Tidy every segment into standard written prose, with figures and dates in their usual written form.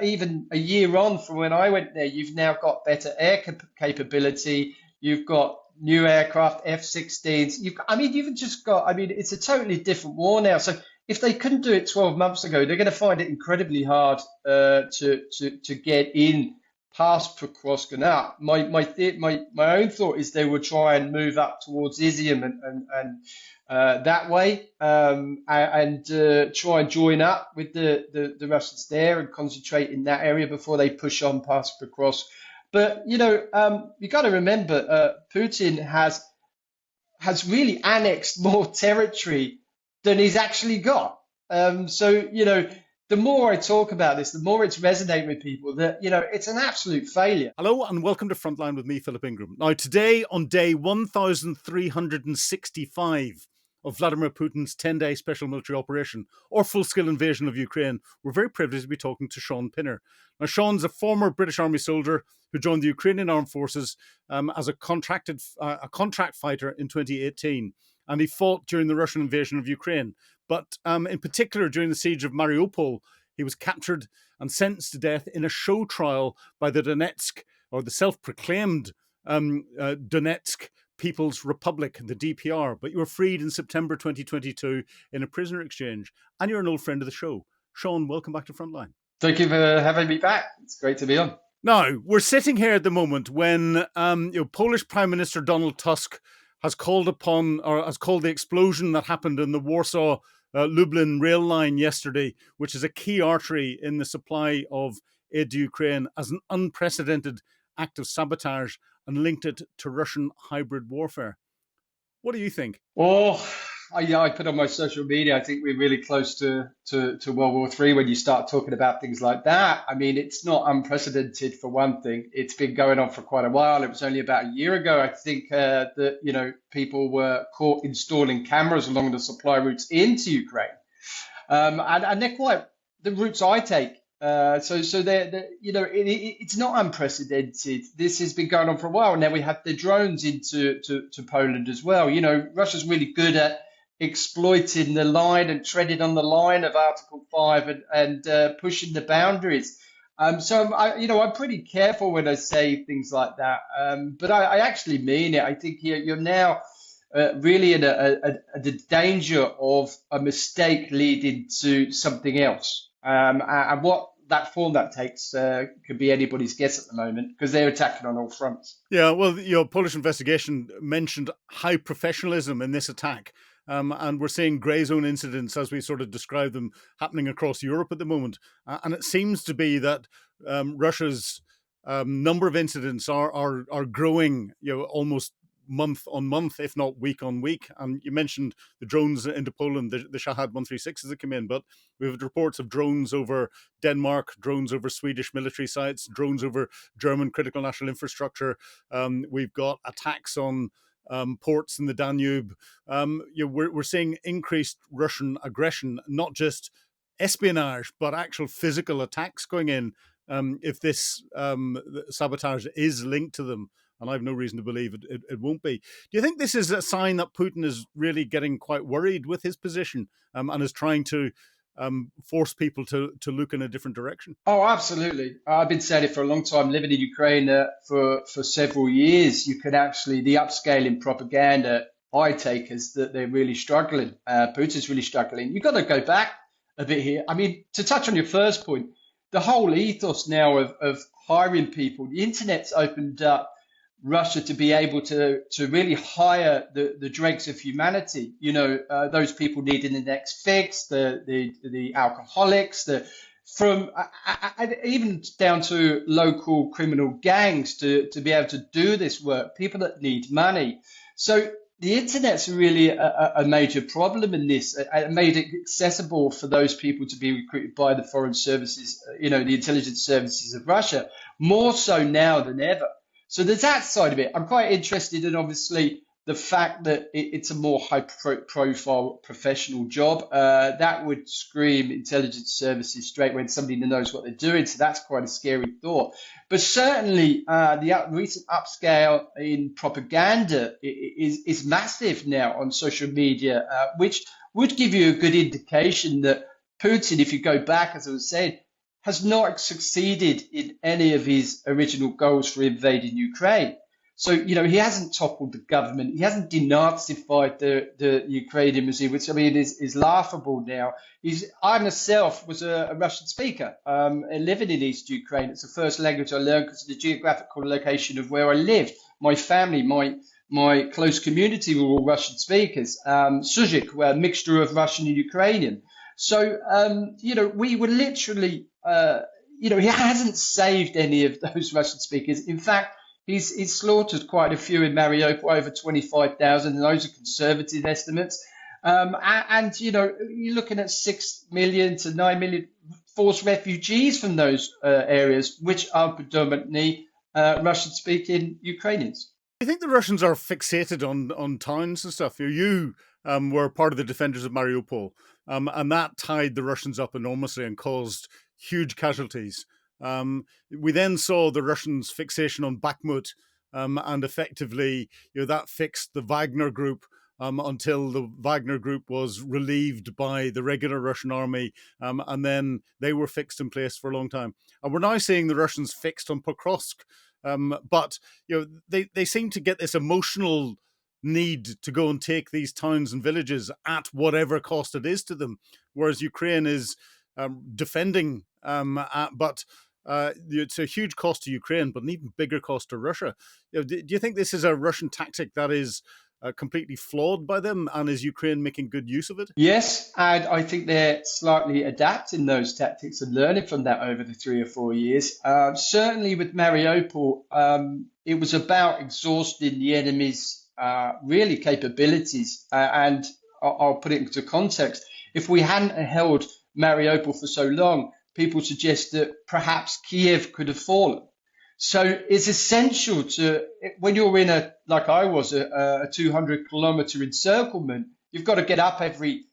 Even a year on from when I went there, you've now got better air capability. You've got new aircraft, F-16s. You've just got. It's a totally different war now. So if they couldn't do it 12 months ago, they're going to find it incredibly hard to get in past Pokrovsk and out. My own thought is they will try and move up towards Izium and that way, and try and join up with the Russians there and concentrate in that area before they push on past Pokrovsk. But you got to remember, Putin has really annexed more territory than he's actually got. The more I talk about this, the more it's resonating with people that, it's an absolute failure. Hello and welcome to Frontline with me, Philip Ingram. Now, today on day 1365 of Vladimir Putin's 10-day special military operation or full-scale invasion of Ukraine, we're very privileged to be talking to Shaun Pinner. Now, Shaun's a former British Army soldier who joined the Ukrainian Armed Forces as a contract fighter in 2018, and he fought during the Russian invasion of Ukraine. But in particular, during the siege of Mariupol, he was captured and sentenced to death in a show trial by the Donetsk, or the self-proclaimed Donetsk People's Republic, the DPR. But you were freed in September 2022 in a prisoner exchange, and you're an old friend of the show. Shaun, welcome back to Frontline. Thank you for having me back. It's great to be on. Now, we're sitting here at the moment when Polish Prime Minister Donald Tusk has called the explosion that happened in the Warsaw Lublin rail line yesterday, which is a key artery in the supply of aid to Ukraine, as an unprecedented act of sabotage and linked it to Russian hybrid warfare. What do you think? I put on my social media, I think we're really close to World War III when you start talking about things like that. It's not unprecedented for one thing. It's been going on for quite a while. It was only about a year ago, I think, that people were caught installing cameras along the supply routes into Ukraine, and they're quite the routes I take. It's not unprecedented. This has been going on for a while. Now we have the drones into Poland as well. Russia's really good at exploiting the line and treading on the line of Article 5 and pushing the boundaries. I'm pretty careful when I say things like that. But I actually mean it. I think you're now really in the danger of a mistake leading to something else. And what that form that takes could be anybody's guess at the moment, because they're attacking on all fronts. Yeah, well, Polish investigation mentioned high professionalism in this attack. And we're seeing grey zone incidents, as we sort of describe them, happening across Europe at the moment. And it seems to be that Russia's number of incidents are growing, almost month on month, if not week on week. And you mentioned the drones into Poland, the Shahed 136s that come in, but we have reports of drones over Denmark, drones over Swedish military sites, drones over German critical national infrastructure. We've got attacks on ports in the Danube. We're seeing increased Russian aggression, not just espionage, but actual physical attacks going in if this sabotage is linked to them. And I have no reason to believe it won't be. Do you think this is a sign that Putin is really getting quite worried with his position and is trying to force people to look in a different direction? Oh, absolutely. I've been saying it for a long time, living in Ukraine for several years. You can actually, the upscaling propaganda I take is that they're really struggling. Putin's really struggling. You've got to go back a bit here. To touch on your first point, the whole ethos now of hiring people, the internet's opened up Russia to be able to really hire the dregs of humanity. Those people needing the next fix, the alcoholics, from even down to local criminal gangs to be able to do this work. People that need money. So the internet's really a major problem in this. It made it accessible for those people to be recruited by the foreign services, the intelligence services of Russia, more so now than ever. So there's that side of it. I'm quite interested in, obviously, the fact that it's a more high-profile professional job. That would scream intelligence services straight when somebody knows what they're doing. So that's quite a scary thought. But certainly the recent upscale in propaganda is massive now on social media, which would give you a good indication that Putin, if you go back, as I was saying, has not succeeded in any of his original goals for invading Ukraine. So, he hasn't toppled the government. He hasn't denazified the Ukrainian regime, which I mean is laughable now. I myself was a Russian speaker, living in East Ukraine. It's the first language I learned because of the geographical location of where I lived. My family, my close community were all Russian speakers. Suzik were a mixture of Russian and Ukrainian. So, we were literally, he hasn't saved any of those Russian speakers. In fact, he's slaughtered quite a few in Mariupol, over 25,000, and those are conservative estimates. You're looking at 6 million to 9 million forced refugees from those areas, which are predominantly Russian-speaking Ukrainians. Do you think the Russians are fixated on towns and stuff? You were part of the defenders of Mariupol, and that tied the Russians up enormously and caused huge casualties. We then saw the Russians' fixation on Bakhmut, and effectively, that fixed the Wagner group until the Wagner group was relieved by the regular Russian army, and then they were fixed in place for a long time. And we're now seeing the Russians fixed on Pokrovsk, but they seem to get this emotional need to go and take these towns and villages at whatever cost it is to them, whereas Ukraine is defending, but it's a huge cost to Ukraine, but an even bigger cost to Russia. Do you think this is a Russian tactic that is completely flawed by them, and is Ukraine making good use of it? Yes, and I think they're slightly adapting those tactics and learning from that over the 3 or 4 years. Certainly with Mariupol, it was about exhausting the enemy's really capabilities. And I'll put it into context. If we hadn't held Mariupol for so long, people suggest that perhaps Kiev could have fallen. So it's essential when you're in like I was, a 200-kilometer encirclement, you've got to get up every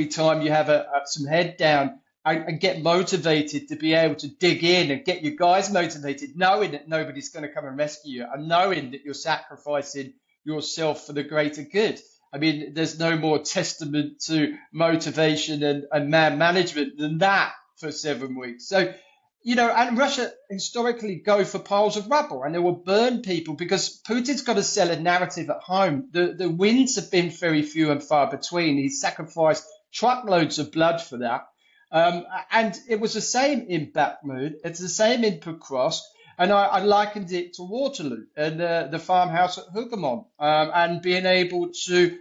time you have some head down and get motivated to be able to dig in and get your guys motivated, knowing that nobody's going to come and rescue you and knowing that you're sacrificing yourself for the greater good. I mean, there's no more testament to motivation and man management than that for 7 weeks. So, and Russia historically go for piles of rubble and they will burn people because Putin's got to sell a narrative at home. The wins have been very few and far between. He's sacrificed truckloads of blood for that. And it was the same in Bakhmut. It's the same in Pokrovsk. And I likened it to Waterloo and the farmhouse at Hougoumont, and being able to,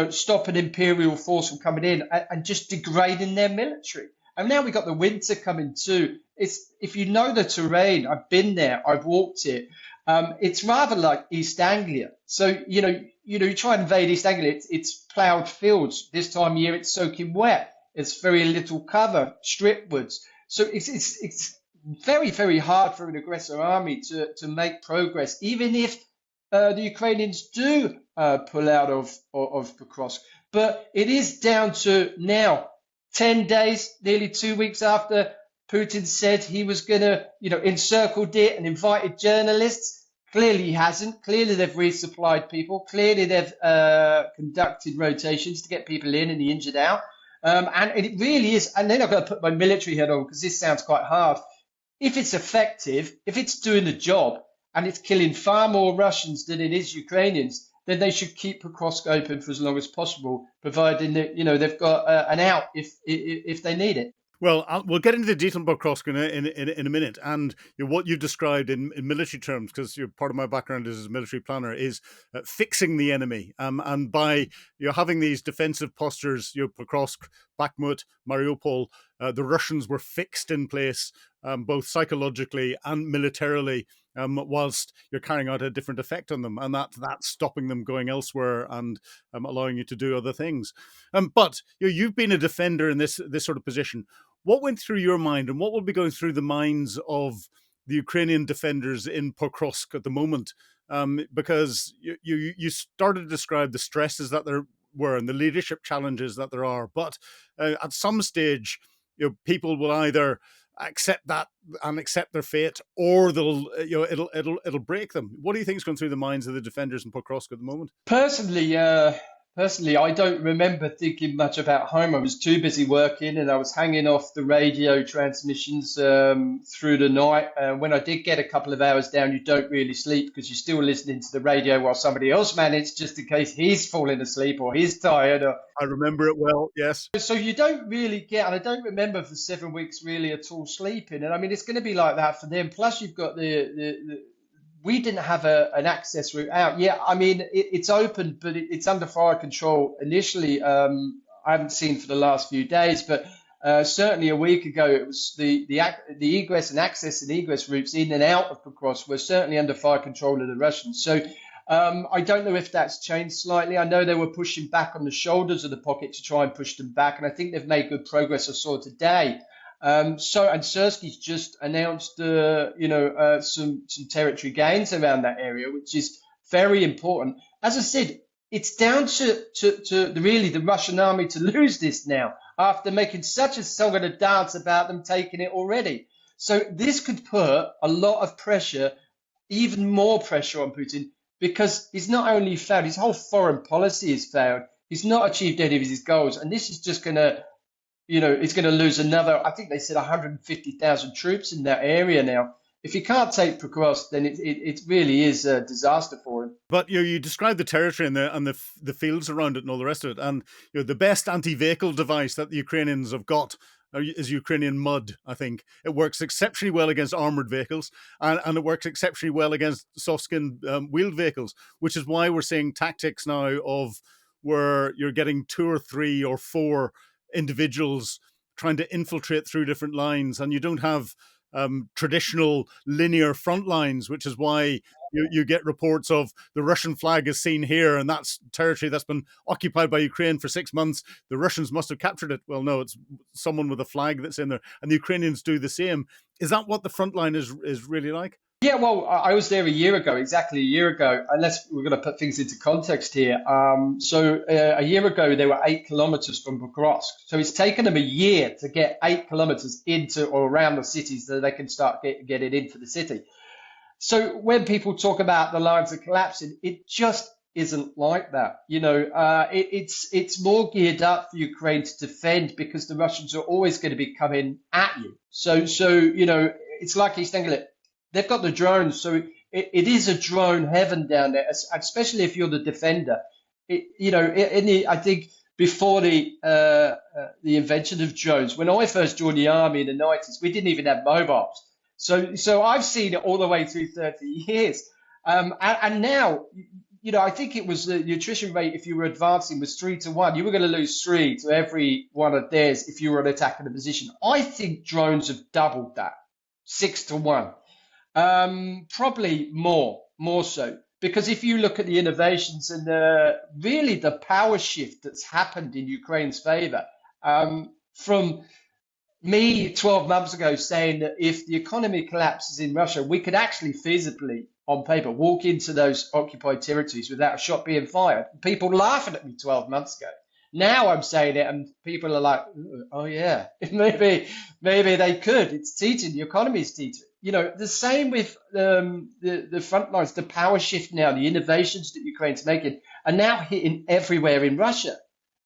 stop an imperial force from coming in and just degrading their military. And now we've got the winter coming too. If you know the terrain, I've been there, I've walked it. It's rather like East Anglia. So, you try and invade East Anglia, it's ploughed fields. This time of year, it's soaking wet. It's very little cover, strip woods. So it's very, very hard for an aggressor army to make progress, even if the Ukrainians do pull out of Pokrovsk. But it is down to now, 10 days, nearly 2 weeks after Putin said he was going to, encircled it and invited journalists. Clearly he hasn't. Clearly they've resupplied people. Clearly they've conducted rotations to get people in and the injured out. And it really is. And then I've got to put my military head on because this sounds quite hard. If it's effective, if it's doing the job and it's killing far more Russians than it is Ukrainians, then they should keep Pokrovsk open for as long as possible, providing that they've got an out if they need it. Well, we'll get into the detail about Pokrovsk in a minute, and what you've described in military terms, because part of my background is as a military planner, is fixing the enemy, and by having these defensive postures, Pokrovsk, Bakhmut, Mariupol, the Russians were fixed in place, both psychologically and militarily, whilst you're carrying out a different effect on them, and that's stopping them going elsewhere and allowing you to do other things. But you've been a defender in this sort of position. What went through your mind, and what will be going through the minds of the Ukrainian defenders in Pokrovsk at the moment? Because you started to describe the stresses that there were and the leadership challenges that there are, but at some stage, people will either accept that and accept their fate, or they'll it'll break them. What do you think is going through the minds of the defenders in Pokrovsk at the moment? Personally, Personally, I don't remember thinking much about home. I was too busy working, and I was hanging off the radio transmissions through the night. When I did get a couple of hours down, you don't really sleep because you're still listening to the radio while somebody else manages, just in case he's falling asleep or he's tired. I remember it well, yes. So you don't really get, and I don't remember for 7 weeks really at all sleeping. And I mean, it's going to be like that for them. Plus, you've got we didn't have an access route out. Yeah, I mean, it's open, but it's under fire control initially. I haven't seen for the last few days, but certainly a week ago, it was the egress and access and egress routes in and out of Pokrovsk were certainly under fire control of the Russians. So I don't know if that's changed slightly. I know they were pushing back on the shoulders of the pocket to try and push them back, and I think they've made good progress. I saw today. And Sersky's just announced, some territory gains around that area, which is very important. As I said, it's down to really the Russian army to lose this now after making such a song and a dance about them taking it already. So this could put a lot of pressure, even more pressure on Putin, because he's not only failed, his whole foreign policy has failed. He's not achieved any of his goals, and this is just going to it's going to lose another, I think they said 150,000 troops in that area now. If he can't take Pokrovsk, then it really is a disaster for him. But you described the territory and the fields around it and all the rest of it, and the best anti-vehicle device that the Ukrainians have got is Ukrainian mud. I think it works exceptionally well against armored vehicles, and it works exceptionally well against soft-skin wheeled vehicles, which is why we're seeing tactics now of where you're getting 2 or 3 or 4 individuals trying to infiltrate through different lines, and you don't have traditional linear front lines, which is why you get reports of the Russian flag is seen here, and that's territory that's been occupied by Ukraine for 6 months. The Russians must have captured it. Well, no, it's someone with a flag that's in there, and the Ukrainians do the same. Is that what the front line is really like? Yeah, well, I was there a year ago, exactly a year ago, unless we're going to put things into context here. A year ago, they were 8 kilometers from Pokrovsk. So it's taken them a year to get 8 kilometers into or around the cities so they can start getting into the city. So when people talk about the lines are collapsing, it just isn't like that. It's more geared up for Ukraine to defend because the Russians are always going to be coming at you. So it's like East Anglia. They've got the drones, so it is a drone heaven down there, especially if you're the defender. I think before the invention of drones, when I first joined the army in the 90s, we didn't even have mobiles. So I've seen it all the way through 30 years. And now, I think it was the attrition rate, if you were advancing, was 3 to 1. You were going to lose 3 to every one of theirs if you were attacking a position. I think drones have doubled that, 6 to 1. Probably more so, because if you look at the innovations and really the power shift that's happened in Ukraine's favor, from me 12 months ago saying that if the economy collapses in Russia, we could actually feasibly, on paper, walk into those occupied territories without a shot being fired. People laughing at me 12 months ago. Now I'm saying it, and people are like, "Oh yeah, maybe they could." It's teetering. The economy is teetering. The same with the front lines, the power shift now, the innovations that Ukraine's making are now hitting everywhere in Russia.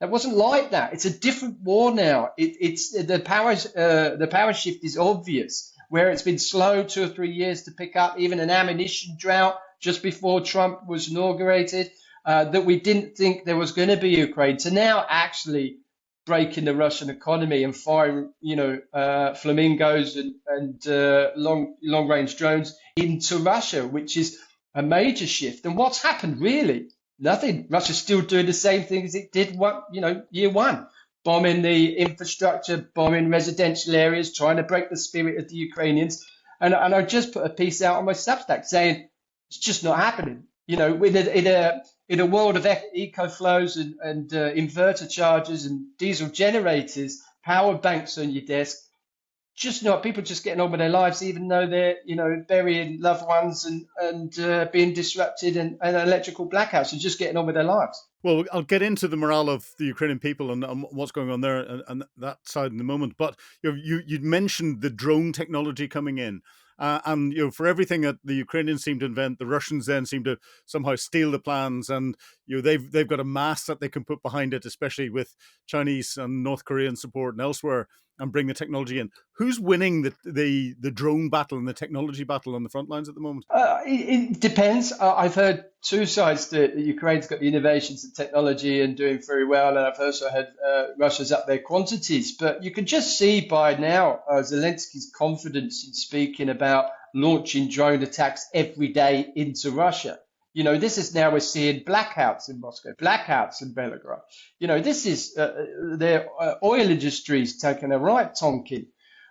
That wasn't like that. It's a different war now. It's the power shift is obvious, where it's been slow 2 or 3 years to pick up, even an ammunition drought just before Trump was inaugurated, that we didn't think there was going to be Ukraine, to now actually breaking the Russian economy and firing, flamingos and long range drones into Russia, which is a major shift. And what's happened really? Nothing. Russia's still doing the same thing as it did year one, bombing the infrastructure, bombing residential areas, trying to break the spirit of the Ukrainians. And I just put a piece out on my Substack saying it's just not happening. In a world of eco flows and inverter chargers and diesel generators, power banks on your desk, just not people just getting on with their lives, even though they're burying loved ones and being disrupted and electrical blackouts, and just getting on with their lives. Well, I'll get into the morale of the Ukrainian people and what's going on there and that side in a moment. But you'd mentioned the drone technology coming in. And for everything that the Ukrainians seem to invent, the Russians then seem to somehow steal the plans, and they've got a mass that they can put behind it, especially with Chinese and North Korean support and elsewhere, and bring the technology in. Who's winning the drone battle and the technology battle on the front lines at the moment? It depends. I've heard two sides that Ukraine's got the innovations and technology and doing very well, and I've also heard Russia's up their quantities. But you can just see by now Zelensky's confidence in speaking about launching drone attacks every day into Russia. This is now we're seeing blackouts in Moscow, blackouts in Belgrade. This is their oil industry's taking a right tonking.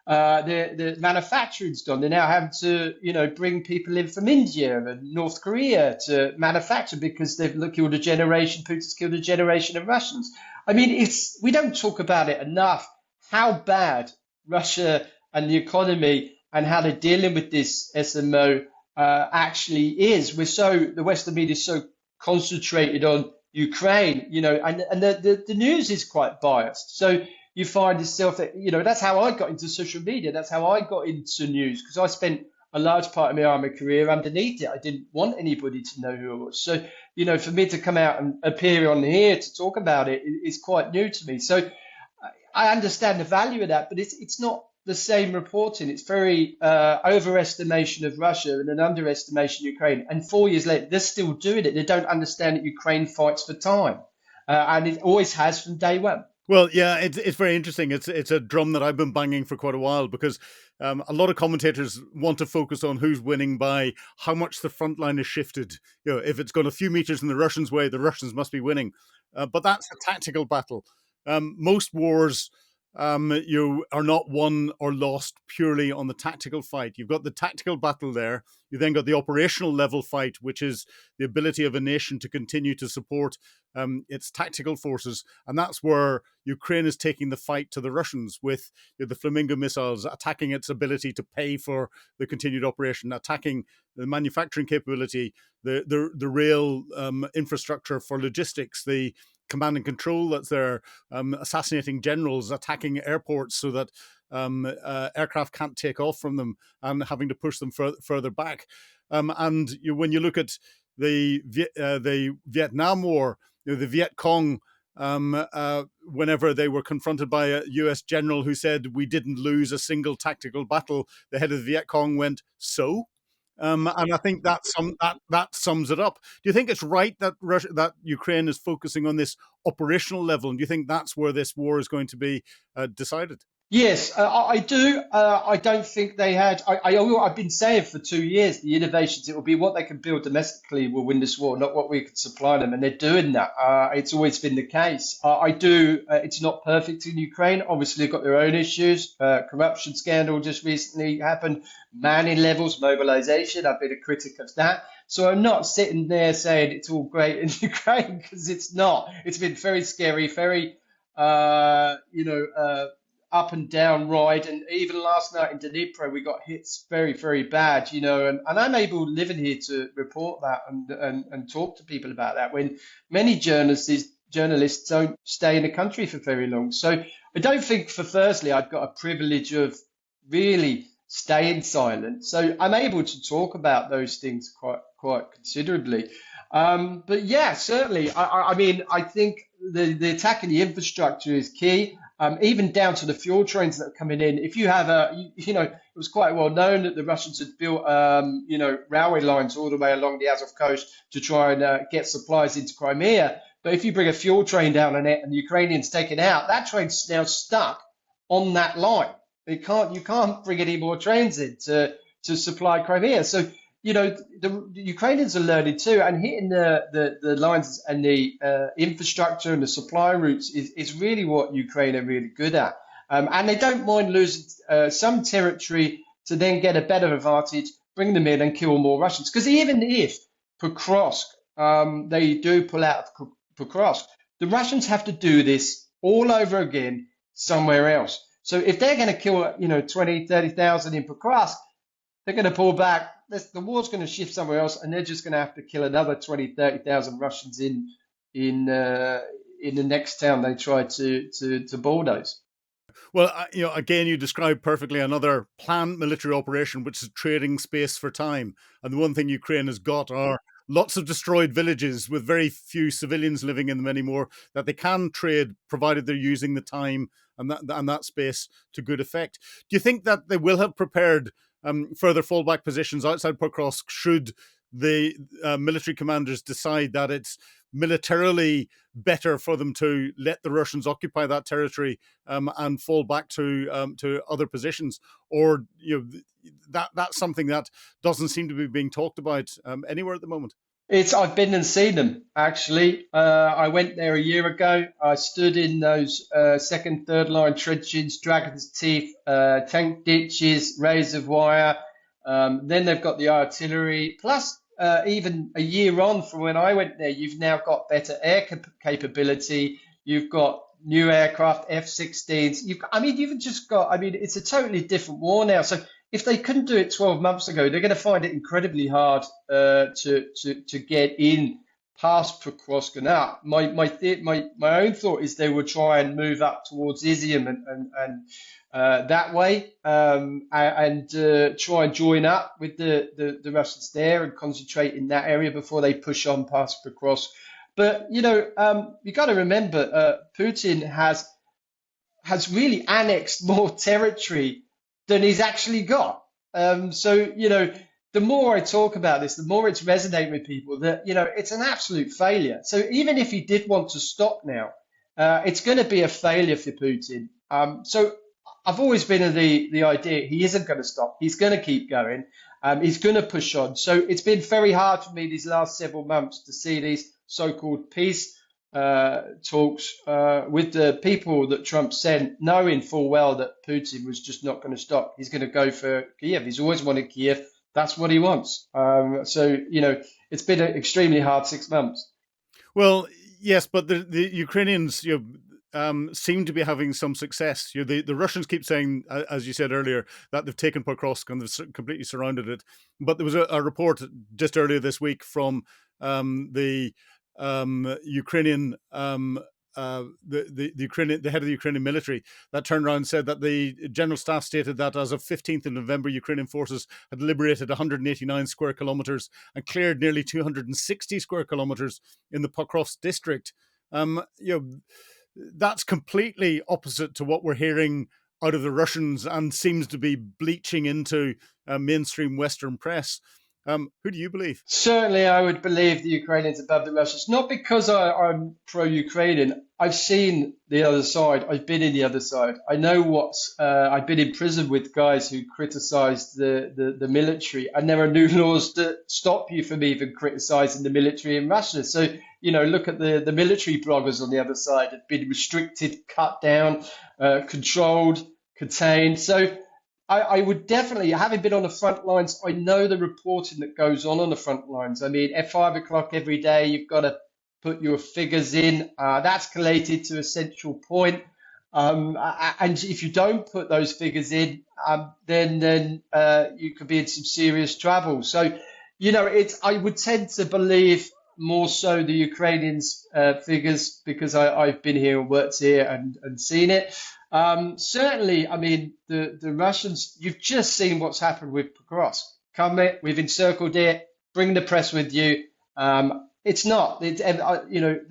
The manufacturing's done. They're now having to, bring people in from India and North Korea to manufacture because they've killed a generation. Putin's killed a generation of Russians. I mean, we don't talk about it enough how bad Russia and the economy and how they're dealing with this SMO actually is. The Western media is so concentrated on Ukraine, and the news is quite biased. So you find yourself that, that's how I got into social media. That's how I got into news, because I spent a large part of my army career underneath it. I didn't want anybody to know who I was. So, for me to come out and appear on here to talk about it is quite new to me. So I understand the value of that, but it's not the same reporting. It's very overestimation of Russia and an underestimation of Ukraine. And 4 years later, they're still doing it. They don't understand that Ukraine fights for time. And it always has from day one. Well, yeah, it's very interesting. It's a drum that I've been banging for quite a while, because a lot of commentators want to focus on who's winning by how much the front line is shifted. If it's gone a few meters in the Russians' way, the Russians must be winning. But that's a tactical battle. Most wars you are not won or lost purely on the tactical fight. You've got the tactical battle there. You then got the operational level fight, which is the ability of a nation to continue to support its tactical forces. And that's where Ukraine is taking the fight to the Russians with the Flamingo missiles, attacking its ability to pay for the continued operation, attacking the manufacturing capability, the rail infrastructure for logistics, the command and control that's there, assassinating generals, attacking airports so that aircraft can't take off from them, and having to push them further back. And when you look at the Vietnam War, the Viet Cong, whenever they were confronted by a US general who said, "We didn't lose a single tactical battle," the head of the Viet Cong went, "So?" And I think that sums it up. Do you think it's right that that Ukraine is focusing on this operational level, and do you think that's where this war is going to be decided? Yes, I do. I don't think they had. I've been saying for 2 years the innovations, it will be what they can build domestically will win this war, not what we can supply them, and they're doing that. It's always been the case. I do. It's not perfect in Ukraine. Obviously, they've got their own issues. Corruption scandal just recently happened. Manning levels, mobilization. I've been a critic of that. So I'm not sitting there saying it's all great in Ukraine, because it's not. It's been very scary, very, up and down ride, and even last night in Dnipro we got hits very, very bad, and I'm able living here to report that and talk to people about that, when many journalists don't stay in the country for very long. So I don't think, firstly, I've got a privilege of really staying silent, so I'm able to talk about those things quite considerably. But yeah, certainly, I mean, I think the attack in the infrastructure is key. Even down to the fuel trains that are coming in. If you have it was quite well known that the Russians had built, railway lines all the way along the Azov coast to try and get supplies into Crimea. But if you bring a fuel train down on it and the Ukrainians take it out, that train's now stuck on that line. You can't bring any more trains in to supply Crimea. So, the Ukrainians are learning too, and hitting the lines and the infrastructure and the supply routes is really what Ukraine are really good at. And they don't mind losing some territory to then get a better advantage, bring them in and kill more Russians. Because even if Pokrovsk, they do pull out of Pokrovsk, the Russians have to do this all over again somewhere else. So if they're going to kill 20, 30,000 in Pokrovsk, they're going to pull back. The war's going to shift somewhere else, and they're just going to have to kill another 20, 30,000 Russians in the next town they try to bulldoze. Well, again, you described perfectly another planned military operation, which is trading space for time. And the one thing Ukraine has got are lots of destroyed villages with very few civilians living in them anymore that they can trade, provided they're using the time and that space to good effect. Do you think that they will have prepared further fallback positions outside Pokrovsk should the military commanders decide that it's militarily better for them to let the Russians occupy that territory and fall back to other positions, or that's something that doesn't seem to be being talked about anywhere at the moment? I've been and seen them actually. I went there a year ago. I stood in those second, third line trenches, dragon's teeth, tank ditches, razor wire. Then they've got the artillery. Plus, even a year on from when I went there, you've now got better air capability. You've got new aircraft, F-16s. You've just got. It's a totally different war now. So if they couldn't do it 12 months ago, they're going to find it incredibly hard to get in past Pokrovsk and out. My own thought is they will try and move up towards Izium and that way and try and join up with the Russians there and concentrate in that area before they push on past Pokrovsk. But you got to remember, Putin has really annexed more territory than he's actually got. The more I talk about this, the more it's resonating with people that, it's an absolute failure. So even if he did want to stop now, it's going to be a failure for Putin. So I've always been of the idea he isn't going to stop. He's going to keep going. He's going to push on. So it's been very hard for me these last several months to see these so-called peace talks with the people that Trump sent, knowing full well that Putin was just not going to stop. He's going to go for Kiev. He's always wanted Kiev. That's what he wants. It's been an extremely hard 6 months. Well, yes, but the Ukrainians, seem to be having some success. The Russians keep saying, as you said earlier, that they've taken Pokrovsk and they've completely surrounded it. But there was a report just earlier this week from the Ukrainian, the head of the Ukrainian military, that turned around and said that the general staff stated that as of 15th of November, Ukrainian forces had liberated 189 square kilometers and cleared nearly 260 square kilometers in the Pokrovsk district. That's completely opposite to what we're hearing out of the Russians and seems to be bleaching into mainstream Western press. Who do you believe? Certainly, I would believe the Ukrainians above the Russians, not because I'm pro-Ukrainian. I've seen the other side. I've been in the other side. I know I've been in prison with guys who criticized the military, and there are new laws that stop you from even criticizing the military in Russia. So, look at the military bloggers on the other side have been restricted, cut down, controlled, contained. So I would definitely, having been on the front lines, I know the reporting that goes on the front lines. At 5 o'clock every day, you've got to put your figures in. That's collated to a central point. And if you don't put those figures in, then you could be in some serious trouble. So, I would tend to believe more so the Ukrainians' figures because I've been here and worked here and seen it. Certainly, the Russians, you've just seen what's happened with Pokrovsk. We've encircled it, bring the press with you. They're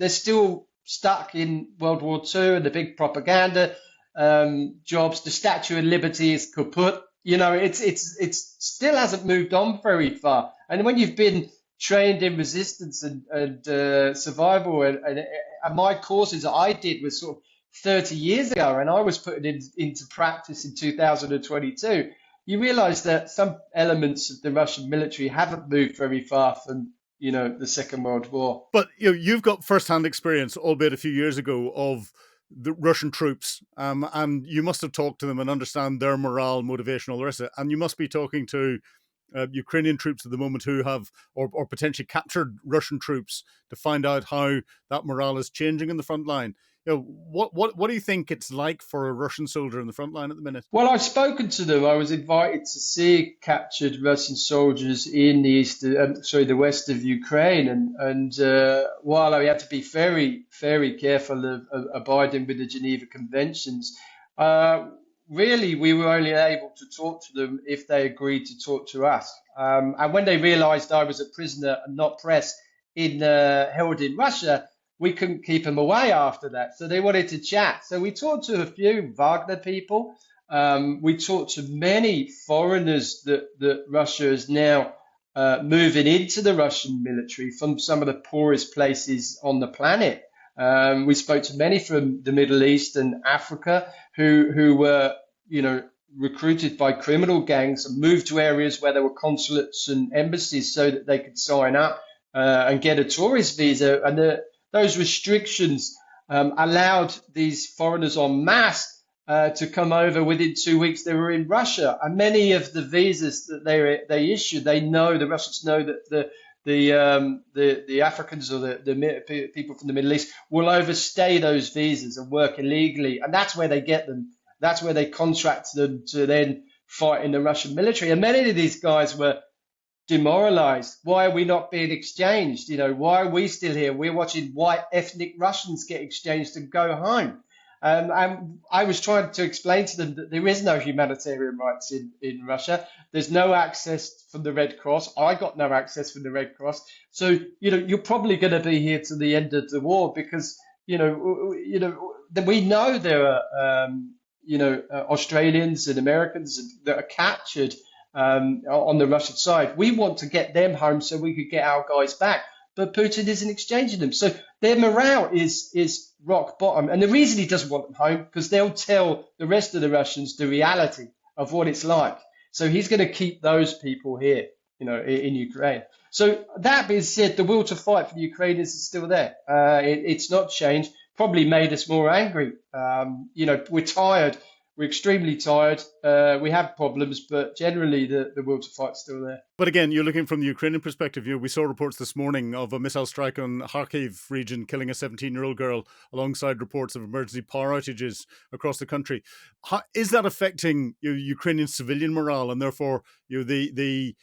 still stuck in World War II and the big propaganda jobs. The Statue of Liberty is kaput. It's still hasn't moved on very far. And when you've been trained in resistance and survival, and my courses that I did was sort of 30 years ago, and I was putting it into practice in 2022, you realize that some elements of the Russian military haven't moved very far from, the Second World War. But you've got first-hand experience, albeit a few years ago, of the Russian troops, and you must have talked to them and understand their morale, motivation, all the rest of it. And you must be talking to Ukrainian troops at the moment who have or potentially captured Russian troops to find out how that morale is changing in the front line. What do you think it's like for a Russian soldier in the front line at the minute? Well, I've spoken to them. I was invited to see captured Russian soldiers in the west of Ukraine, and while I had to be very, very careful of abiding with the Geneva Conventions, Uh, Really, we were only able to talk to them if they agreed to talk to us. And when they realized I was a prisoner and not press held in Russia, we couldn't keep them away after that. So they wanted to chat. So we talked to a few Wagner people. We talked to many foreigners that Russia is now moving into the Russian military from some of the poorest places on the planet. We spoke to many from the Middle East and Africa who were, recruited by criminal gangs and moved to areas where there were consulates and embassies so that they could sign up and get a tourist visa. And those restrictions allowed these foreigners en masse to come over. Within 2 weeks. They were in Russia, and many of the visas that they issued, the Russians know that the Africans or the people from the Middle East will overstay those visas and work illegally, and that's where they get them. That's where they contract them to then fight in the Russian military. And many of these guys were demoralized. Why are we not being exchanged? Why are we still here? We're watching white ethnic Russians get exchanged and go home. And I was trying to explain to them that there is no humanitarian rights in Russia. There's no access from the Red Cross. I got no access from the Red Cross. So, you're probably going to be here to the end of the war because, we know there are, Australians and Americans that are captured on the Russian side. We want to get them home so we could get our guys back. But Putin isn't exchanging them. So their morale is rock bottom. And the reason he doesn't want them home, because they'll tell the rest of the Russians the reality of what it's like. So he's going to keep those people here, in Ukraine. So that being said, the will to fight for the Ukrainians is still there. It's not changed. Probably made us more angry. We're tired. We're extremely tired. We have problems, but generally the will to fight is still there. But again, you're looking from the Ukrainian perspective. We saw reports this morning of a missile strike on Kharkiv region killing a 17-year-old girl, alongside reports of emergency power outages across the country. How, is that affecting Ukrainian civilian morale and therefore the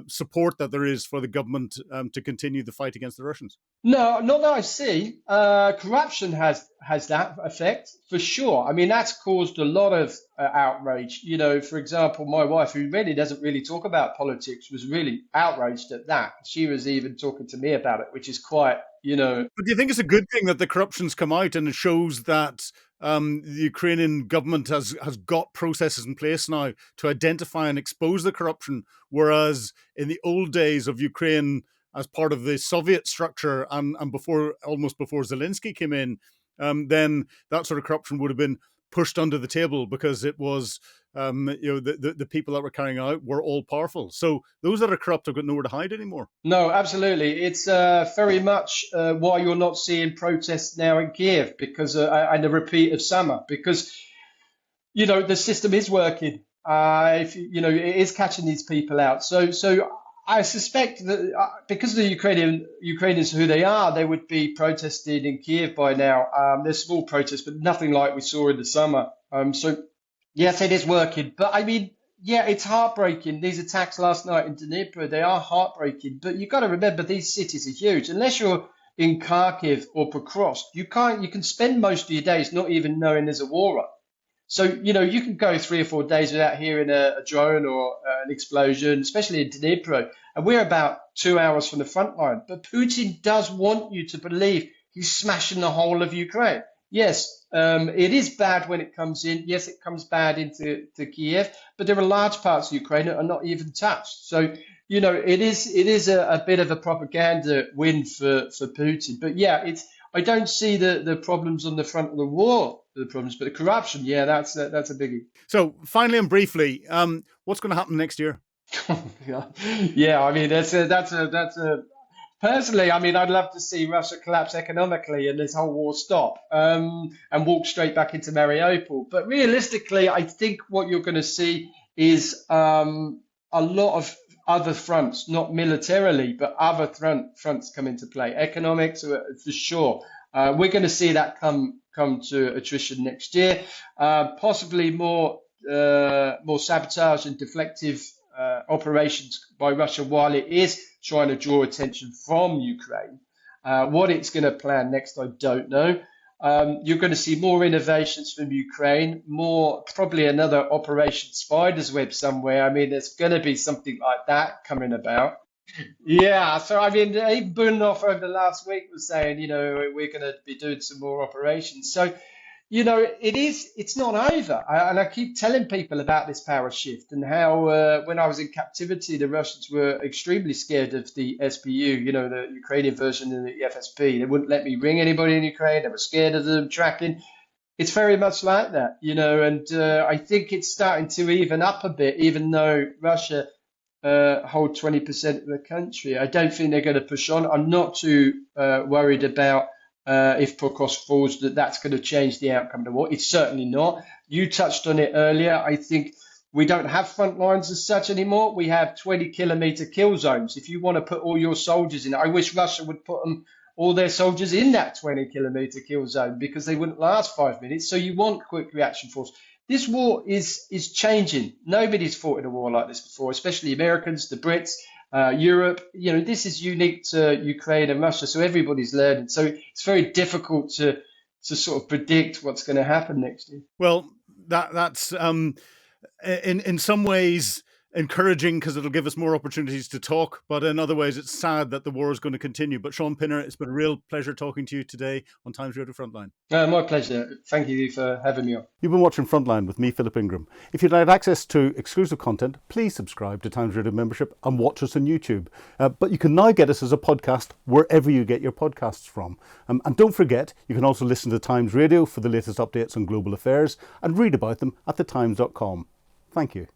support that there is for the government to continue the fight against the Russians? No, not that I see. Corruption has that effect for sure. I mean, that's caused a lot of outrage. For example, my wife, who really doesn't really talk about politics, was really outraged at that. She was even talking to me about it, which is quite, But do you think it's a good thing that the corruption's come out and it shows that the Ukrainian government has got processes in place now to identify and expose the corruption, whereas in the old days of Ukraine, as part of the Soviet structure and almost before Zelensky came in, then that sort of corruption would have been pushed under the table because it was, the people that were carrying out were all powerful. So those that are corrupt have got nowhere to hide anymore. No, absolutely. It's very much why you're not seeing protests now in Kiev and a repeat of summer because, the system is working. It is catching these people out. So I suspect that because of the Ukrainians who they are, they would be protesting in Kiev by now. There's small protests, but nothing like we saw in the summer. So yes, it is working. But I mean, yeah, it's heartbreaking. These attacks last night in Dnipro, they are heartbreaking. But you've got to remember, these cities are huge. Unless you're in Kharkiv or Pokrovsk, you can spend most of your days not even knowing there's a war on. So, you can go 3 or 4 days without hearing a drone or an explosion, especially in Dnipro. And we're about 2 hours from the front line. But Putin does want you to believe he's smashing the whole of Ukraine. Yes, it is bad when it comes in. Yes, it comes bad into Kiev. But there are large parts of Ukraine that are not even touched. So, it is a bit of a propaganda win for Putin. But yeah, I don't see the problems on the front of the war, the problems, but the corruption, yeah, that's a biggie. So finally and briefly, what's going to happen next year? Yeah, I mean, that's a personally, I mean, I'd love to see Russia collapse economically and this whole war stop and walk straight back into Mariupol. But realistically, I think what you're going to see is a lot of other fronts, not militarily, but other fronts come into play. Economics, for sure. We're going to see that come to attrition next year. Possibly more sabotage and deflective operations by Russia while it is trying to draw attention from Ukraine. What it's going to plan next, I don't know. You're going to see more innovations from Ukraine, more probably another Operation Spider's Web somewhere. I mean, there's going to be something like that coming about. Yeah, so I mean, even Bunov over the last week was saying, we're going to be doing some more operations. So, it's not over. And I keep telling people about this power shift and how when I was in captivity, the Russians were extremely scared of the SBU, the Ukrainian version of the FSP. They wouldn't let me ring anybody in Ukraine. They were scared of them tracking. It's very much like that, and I think it's starting to even up a bit, even though Russia hold 20% of the country. I don't think they're going to push on. I'm not too worried about if Pokrovsk falls, that's going to change the outcome of the war. It's certainly not. You touched on it earlier. I think we don't have front lines as such anymore. We have 20-kilometer kill zones. If you want to put all your soldiers in, I wish Russia would put all their soldiers in that 20-kilometer kill zone because they wouldn't last 5 minutes. So you want quick reaction force. This war is changing. Nobody's fought in a war like this before, especially Americans, the Brits, Europe. This is unique to Ukraine and Russia, so everybody's learning. So it's very difficult to sort of predict what's going to happen next year. Well, that's in some ways encouraging because it'll give us more opportunities to talk, but in other ways it's sad that the war is going to continue. But Shaun Pinner, it's been a real pleasure talking to you today on Times Radio Frontline. My pleasure. Thank you for having me on. You've been watching Frontline with me, Philip Ingram. If you'd like access to exclusive content, please subscribe to Times Radio membership and watch us on YouTube. But you can now get us as a podcast wherever you get your podcasts from. And don't forget, you can also listen to Times Radio for the latest updates on global affairs and read about them at thetimes.com. Thank you.